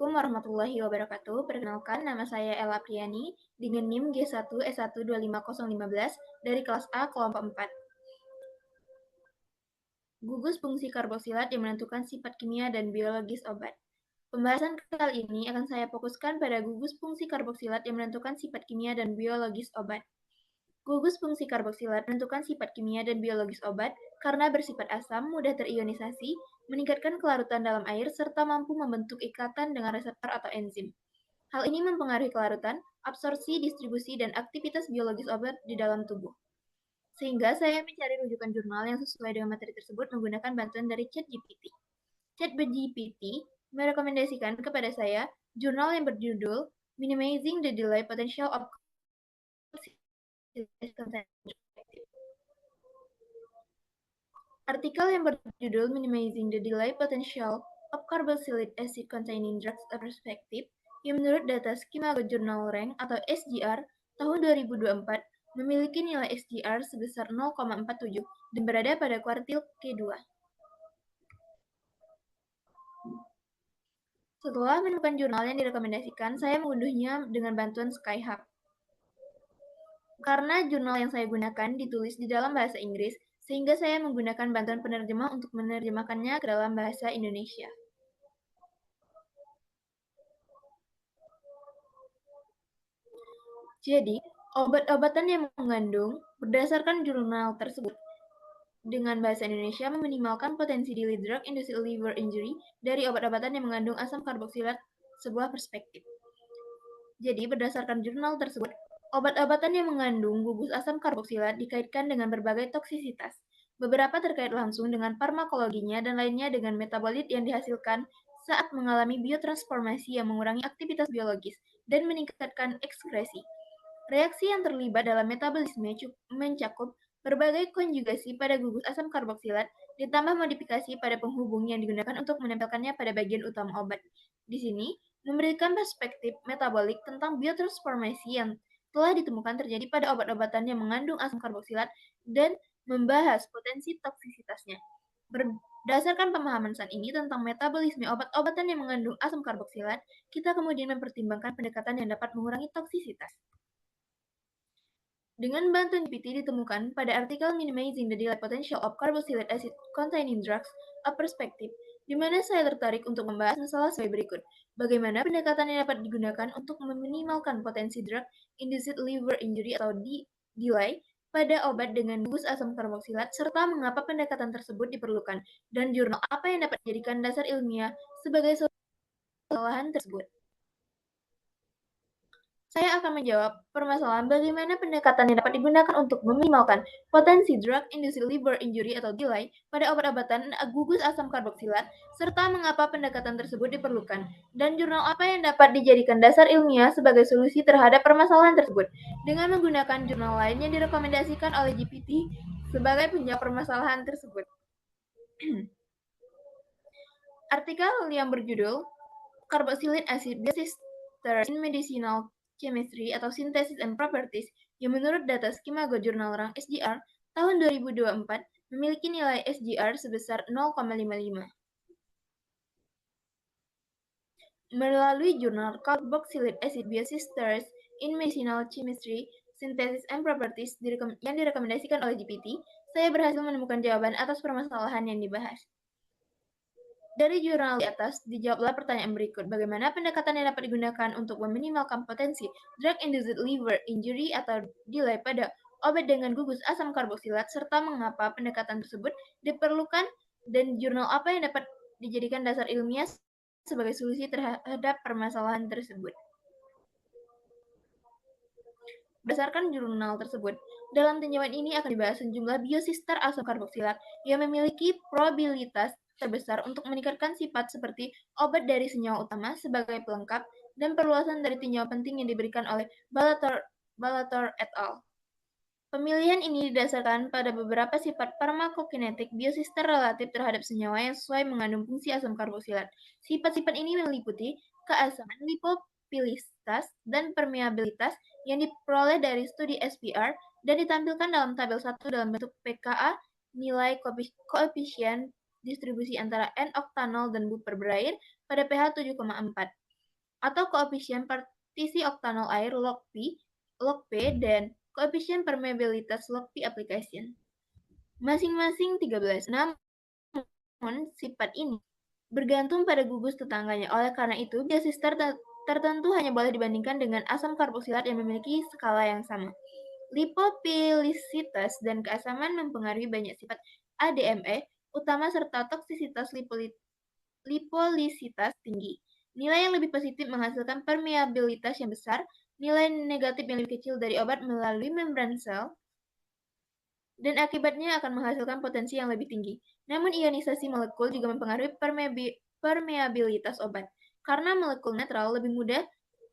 Assalamualaikum warahmatullahi wabarakatuh. Perkenalkan, nama saya Ella Priani dengan NIM G1S125015 dari kelas A kelompok 4. Gugus fungsi karboksilat yang menentukan sifat kimia dan biologis obat. Pembahasan kali ini akan saya fokuskan pada gugus fungsi karboksilat yang menentukan sifat kimia dan biologis obat. Gugus fungsi karboksilat menentukan sifat kimia dan biologis obat karena bersifat asam, mudah terionisasi, meningkatkan kelarutan dalam air, serta mampu membentuk ikatan dengan reseptor atau enzim. Hal ini mempengaruhi kelarutan, absorpsi, distribusi, dan aktivitas biologis obat di dalam tubuh. Sehingga saya mencari rujukan jurnal yang sesuai dengan materi tersebut menggunakan bantuan dari ChatGPT. ChatGPT merekomendasikan kepada saya jurnal yang berjudul Minimizing the Delay Potential of Artikel yang berjudul Minimizing the Delay Potential of Carboxylic Acid Containing Drugs a Perspective yang menurut data Schema Journal Rank atau SGR tahun 2024 memiliki nilai SGR sebesar 0,47 dan berada pada kuartil Q2. Setelah menemukan jurnal yang direkomendasikan, saya mengunduhnya dengan bantuan Skyhub. Karena jurnal yang saya gunakan ditulis di dalam bahasa Inggris, sehingga saya menggunakan bantuan penerjemah untuk menerjemahkannya ke dalam bahasa Indonesia. Jadi, obat-obatan yang mengandung berdasarkan jurnal tersebut dengan bahasa Indonesia meminimalkan potensi delay drug-induced liver injury dari obat-obatan yang mengandung asam karboksilat sebuah perspektif. Jadi, berdasarkan jurnal tersebut, obat-obatan yang mengandung gugus asam karboksilat dikaitkan dengan berbagai toksisitas. Beberapa terkait langsung dengan farmakologinya dan lainnya dengan metabolit yang dihasilkan saat mengalami biotransformasi yang mengurangi aktivitas biologis dan meningkatkan ekskresi. Reaksi yang terlibat dalam metabolisme mencakup berbagai konjugasi pada gugus asam karboksilat, ditambah modifikasi pada penghubung yang digunakan untuk menempelkannya pada bagian utama obat. Di sini, memberikan perspektif metabolik tentang biotransformasi yang telah ditemukan terjadi pada obat-obatan yang mengandung asam karboksilat dan membahas potensi toksisitasnya. Berdasarkan pemahaman saat ini tentang metabolisme obat-obatan yang mengandung asam karboksilat, kita kemudian mempertimbangkan pendekatan yang dapat mengurangi toksisitas. Dengan bantuan GPT ditemukan pada artikel Minimizing the Delay Potential of Carboxylic Acid Containing Drugs a Perspective, di mana saya tertarik untuk membahas masalah sebagai berikut. Bagaimana pendekatan yang dapat digunakan untuk meminimalkan potensi drug-induced liver injury atau delay pada obat dengan gugus asam karboksilat, serta mengapa pendekatan tersebut diperlukan, dan jurnal apa yang dapat dijadikan dasar ilmiah sebagai solusi kesalahan tersebut. Saya akan menjawab permasalahan bagaimana pendekatan yang dapat digunakan untuk meminimalkan potensi drug-induced liver injury atau delay pada obat-obatan gugus asam karboksilat, serta mengapa pendekatan tersebut diperlukan, dan jurnal apa yang dapat dijadikan dasar ilmiah sebagai solusi terhadap permasalahan tersebut, dengan menggunakan jurnal lain yang direkomendasikan oleh GPT sebagai penjawab permasalahan tersebut. Artikel yang berjudul Carboxylic Acid Biosisters in Medicinal Chemistry atau Synthesis and Properties yang menurut data Schema Journal Rank SGR tahun 2024 memiliki nilai SGR sebesar 0,55. Melalui jurnal Carboxylic Acid Biosisters in Medicinal Chemistry, Synthesis and Properties yang direkomendasikan oleh GPT, saya berhasil menemukan jawaban atas permasalahan yang dibahas. Dari jurnal di atas, dijawablah pertanyaan berikut. Bagaimana pendekatan yang dapat digunakan untuk meminimalkan potensi drug-induced liver injury atau delay pada obat dengan gugus asam karboksilat, serta mengapa pendekatan tersebut diperlukan, dan jurnal apa yang dapat dijadikan dasar ilmiah sebagai solusi terhadap permasalahan tersebut. Berdasarkan jurnal tersebut, dalam tinjauan ini akan dibahas sejumlah biosister asam karboksilat yang memiliki probabilitas terbesar untuk meningkatkan sifat seperti obat dari senyawa utama sebagai pelengkap dan perluasan dari tinjauan penting yang diberikan oleh Balator et al. Pemilihan ini didasarkan pada beberapa sifat farmakokinetik biosister relatif terhadap senyawa yang sesuai mengandung fungsi asam karboksilat. Sifat-sifat ini meliputi keasaman, lipofilitas, dan permeabilitas yang diperoleh dari studi SPR dan ditampilkan dalam tabel 1 dalam bentuk pKa, nilai koefisien distribusi antara N-oktanol dan buper berair pada pH 7,4. atau koefisien partisi oktanol air log P, dan koefisien permeabilitas log P application. Masing-masing 13. Namun, sifat ini bergantung pada gugus tetangganya. Oleh karena itu, biosister tertentu hanya boleh dibandingkan dengan asam karboksilat yang memiliki skala yang sama. Lipopilisitas dan keasaman mempengaruhi banyak sifat ADME utama serta toksisitas lipolisitas tinggi. Nilai yang lebih positif menghasilkan permeabilitas yang besar, nilai negatif yang lebih kecil dari obat melalui membran sel, dan akibatnya akan menghasilkan potensi yang lebih tinggi. Namun ionisasi molekul juga mempengaruhi permeabilitas obat, karena molekul netral lebih mudah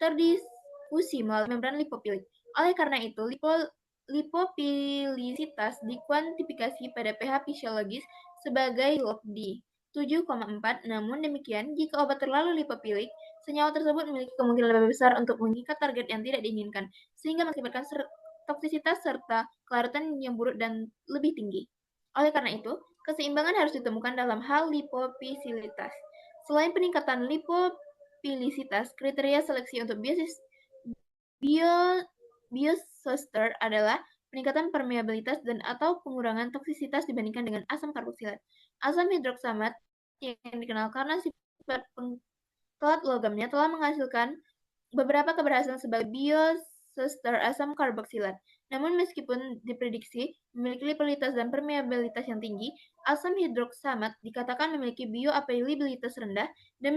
terdifusi melalui membran lipopilik. Oleh karena itu, lipopilisitas dikuantifikasi pada pH fisiologis sebagai log D 7,4. Namun demikian, jika obat terlalu lipopilik, senyawa tersebut memiliki kemungkinan lebih besar untuk mengikat target yang tidak diinginkan, sehingga mengakibatkan toksisitas serta kelaratan yang buruk dan lebih tinggi. Oleh karena itu, keseimbangan harus ditemukan dalam hal lipofisilitas. Selain peningkatan lipopilisitas, kriteria seleksi untuk biosuster adalah peningkatan permeabilitas dan atau pengurangan toksisitas dibandingkan dengan asam karboksilat. Asam hidroksamat yang dikenal karena sifat pelat logamnya telah menghasilkan beberapa keberhasilan sebagai biosuster asam karboksilat. Namun meskipun diprediksi memiliki lipolitas dan permeabilitas yang tinggi, asam hidroksamat dikatakan memiliki bioavailabilitas rendah dan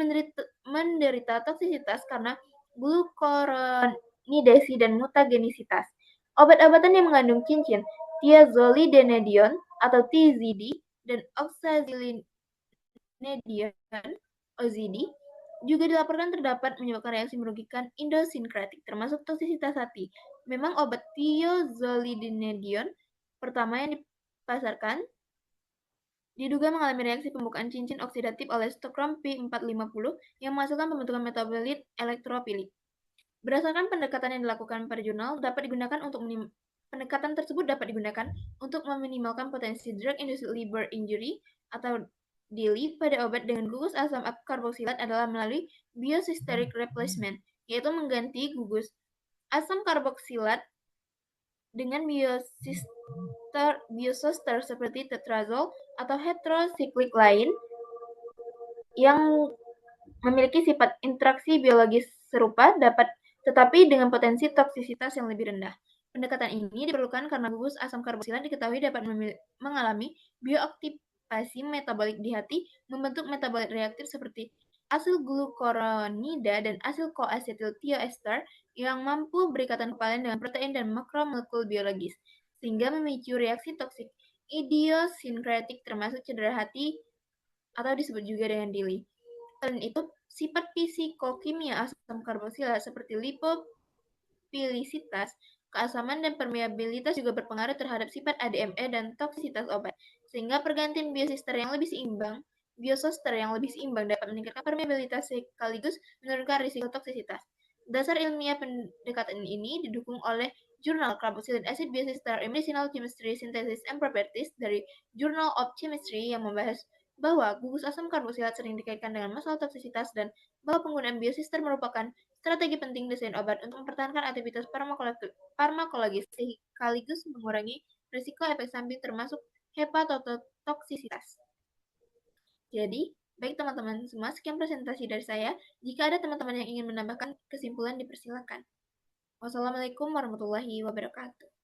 menderita toksisitas karena glucuronidasi dan mutagenisitas. Obat-obatan yang mengandung cincin thiazolidinedion atau TZD dan oxazolidinedion OZD juga dilaporkan terdapat menyebabkan reaksi merugikan endosinkretik, termasuk toksisitas hati. Memang obat thiazolidinedion pertama yang dipasarkan diduga mengalami reaksi pembukaan cincin oksidatif oleh stokrom P450 yang menghasilkan pembentukan metabolit elektrofilik. Berdasarkan pendekatan yang dilakukan pada jurnal, pendekatan tersebut dapat digunakan untuk meminimalkan potensi drug-induced liver injury atau DILI pada obat dengan gugus asam karboksilat adalah melalui biosysteric replacement, yaitu mengganti gugus asam karboksilat dengan biosuster seperti tetrazol atau heterosiklik lain yang memiliki sifat interaksi biologis serupa tetapi dengan potensi toksisitas yang lebih rendah. Pendekatan ini diperlukan karena gugus asam karboksilat diketahui dapat mengalami bioaktivasi metabolik di hati, membentuk metabolit reaktif seperti asil glucuronida dan asil koasetil thioester yang mampu berikatan kovalent dengan protein dan makromolekul biologis, sehingga memicu reaksi toksik idiosinkretik termasuk cedera hati atau disebut juga dengan DILI. Selain itu, sifat fisikokimia asam karboksilat seperti lipopilisitas, keasaman, dan permeabilitas juga berpengaruh terhadap sifat ADME dan toksisitas obat, sehingga pergantian biosuster yang lebih seimbang dapat meningkatkan permeabilitas sekaligus menurunkan risiko toksisitas. Dasar ilmiah pendekatan ini didukung oleh jurnal Carboxylic Acid Biosister in Medicinal Chemistry Synthesis and Properties dari Journal of Chemistry yang membahas bahwa gugus asam karboksilat sering dikaitkan dengan masalah toksisitas dan bahwa penggunaan biosister merupakan strategi penting desain obat untuk mempertahankan aktivitas farmakologis sekaligus mengurangi risiko efek samping termasuk hepatotoksisitas. Jadi, baik teman-teman semua, sekian presentasi dari saya. Jika ada teman-teman yang ingin menambahkan kesimpulan, dipersilakan. Wassalamualaikum warahmatullahi wabarakatuh.